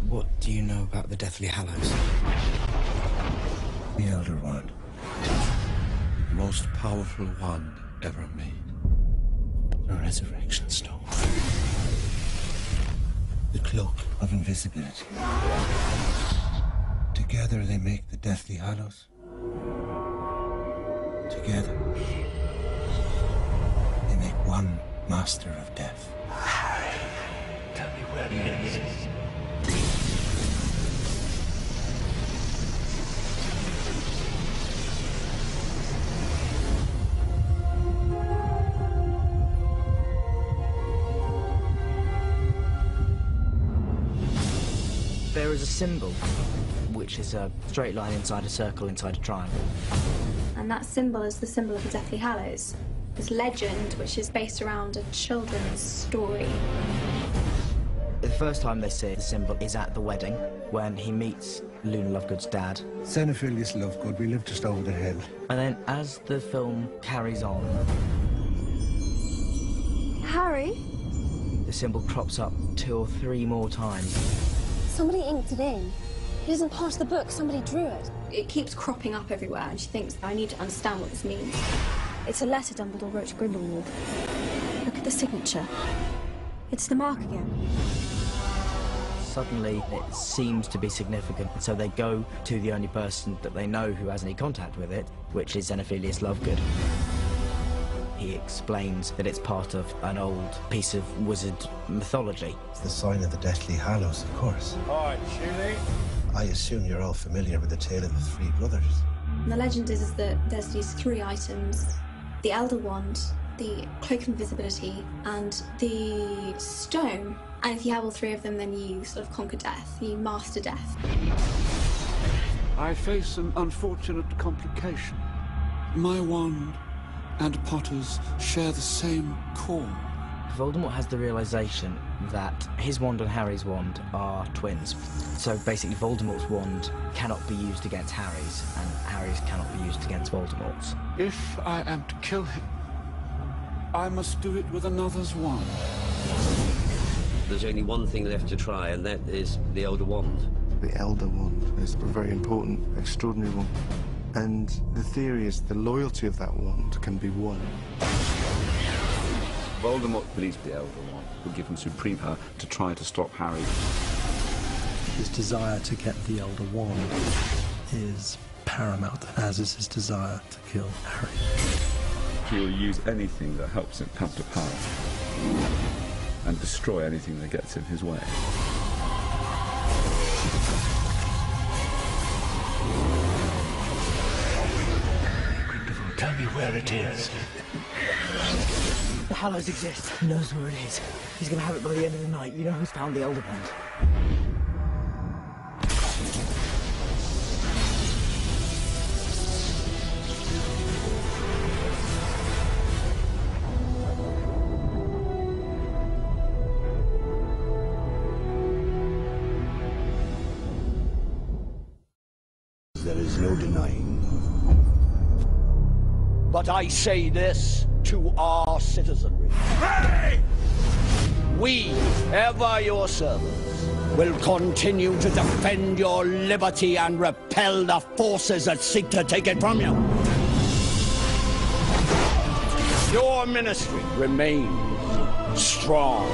What do you know about the Deathly Hallows? The Elder Wand. The most powerful wand ever made. A resurrection stone. The Cloak of Invisibility. Together they make the Deathly Hallows. Together they make one Master of Death. Harry, tell me where he is. There is a symbol, which is a straight line inside a circle inside a triangle. And that symbol is the symbol of the Deathly Hallows. This legend, which is based around a children's story. The first time they see the symbol is at the wedding, when he meets Luna Lovegood's dad. Xenophilius Lovegood, we live just over the hill. And then, as the film carries on, Harry? the symbol crops up 2 or 3 more times. Somebody inked it in. It isn't part of the book, somebody drew it. It keeps cropping up everywhere, and she thinks, I need to understand what this means. It's a letter Dumbledore wrote to Grindelwald. Look at the signature. It's the mark again. Suddenly, it seems to be significant, so they go to the only person that they know who has any contact with it, which is Xenophilius Lovegood. He explains that it's part of an old piece of wizard mythology. It's the sign of the Deathly Hallows, of course. Hi, Julie. I assume you're all familiar with the tale of the 3 brothers. And the legend is that there's these 3 items. The Elder Wand, the Cloak of Invisibility, and the Stone. And if you have all 3 of them, then you sort of conquer death. You master death. I face an unfortunate complication. My wand and Potter's share the same core. Voldemort has the realization that his wand and Harry's wand are twins. So basically Voldemort's wand cannot be used against Harry's, and Harry's cannot be used against Voldemort's. If I am to kill him, I must do it with another's wand. There's only one thing left to try, and that is the Elder Wand. The Elder Wand is a very important, extraordinary one. And the theory is the loyalty of that wand can be won. Voldemort believes the Elder Wand will give him supreme power to try to stop Harry. His desire to get the Elder Wand is paramount, as is his desire to kill Harry. He will use anything that helps him come to power and destroy anything that gets in his way. Tell me where it is. The Hallows exist. He knows where it is. He's gonna have it by the end of the night. You know who's found the Elder Wand. There is no denying. But I say this to our citizenry. Hey! We, ever your servants, will continue to defend your liberty and repel the forces that seek to take it from you. Your ministry remains strong.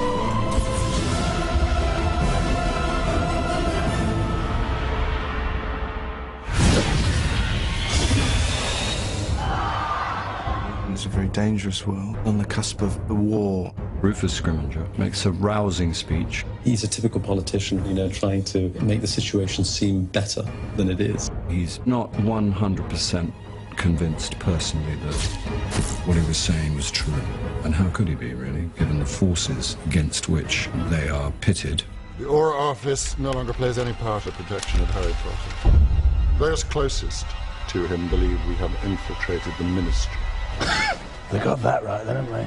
It's a very dangerous world, on the cusp of the war. Rufus Scrimgeour makes a rousing speech. He's a typical politician, trying to make the situation seem better than it is. He's not 100% convinced personally that what he was saying was true. And how could he be, really, given the forces against which they are pitted? The Auror Office no longer plays any part of protection of Harry Potter. Those closest to him believe we have infiltrated the ministry. They got that right, then, haven't they?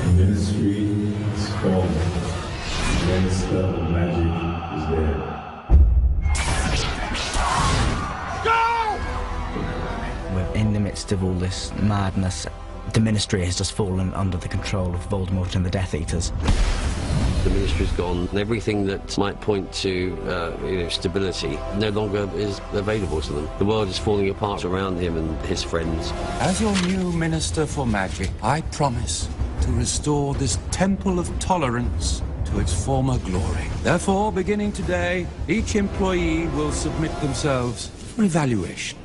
The ministry is strong. The minister of magic is there. Go! We're in the midst of all this madness. The ministry has just fallen under the control of Voldemort and the Death Eaters. The Ministry's gone, and everything that might point to stability no longer is available to them. The world is falling apart around him and his friends. As your new Minister for Magic, I promise to restore this temple of tolerance to its former glory. Therefore, beginning today, each employee will submit themselves for evaluation.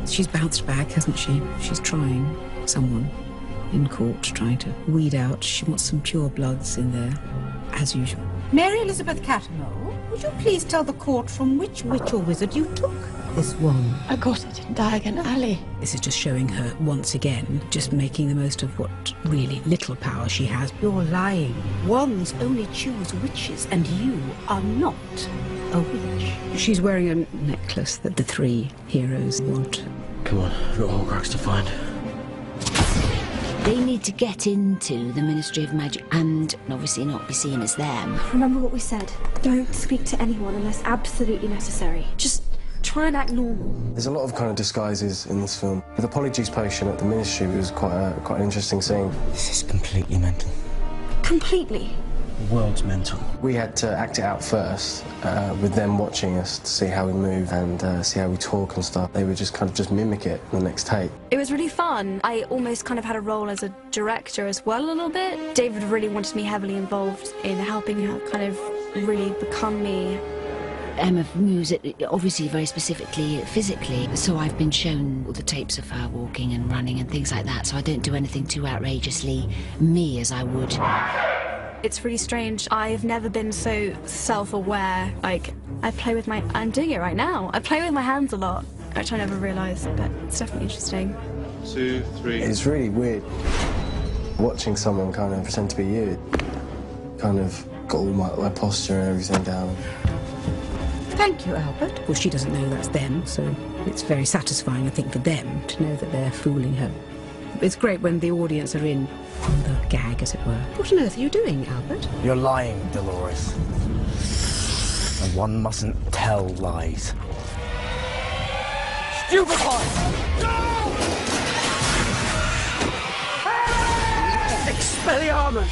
She's bounced back, hasn't she? She's trying. Someone in court trying to weed out. She wants some pure bloods in there, as usual. Mary Elizabeth Cattermole, would you please tell the court from which witch or wizard you took this wand? Of course it didn't die again, Ali. This is just showing her, once again, just making the most of what really little power she has. You're lying. Wands only choose witches, and you are not a witch. She's wearing a necklace that the three heroes want. Come on, we've got Horcrux to find. They need to get into the Ministry of Magic and obviously not be seen as them. Remember what we said. Don't speak to anyone unless absolutely necessary. Just try and act normal. There's a lot of kind of disguises in this film. The Polyjuice potion at the Ministry was quite an interesting scene. This is completely mental. Completely. The world's mental. We had to act it out first, with them watching us to see how we move and see how we talk and stuff. They would just kind of just mimic it in the next take. It was really fun. I almost kind of had a role as a director as well a little bit. David really wanted me heavily involved in helping her kind of really become me. Emma moves it, obviously very specifically physically, so I've been shown all the tapes of her walking and running and things like that, so I don't do anything too outrageously me as I would. It's really strange. I've never been so self-aware. Like, I'm doing it right now. I play with my hands a lot, which I never realised, but it's definitely interesting. 2, 3. It's really weird watching someone kind of pretend to be you. Kind of got all my posture and everything down. Thank you, Albert. Well, she doesn't know that's them, so it's very satisfying, I think, for them to know that they're fooling her. It's great when the audience are in on the gag, as it were. What on earth are you doing, Albert? You're lying, Dolores. And one mustn't tell lies. Stupefy! Expelliarmus!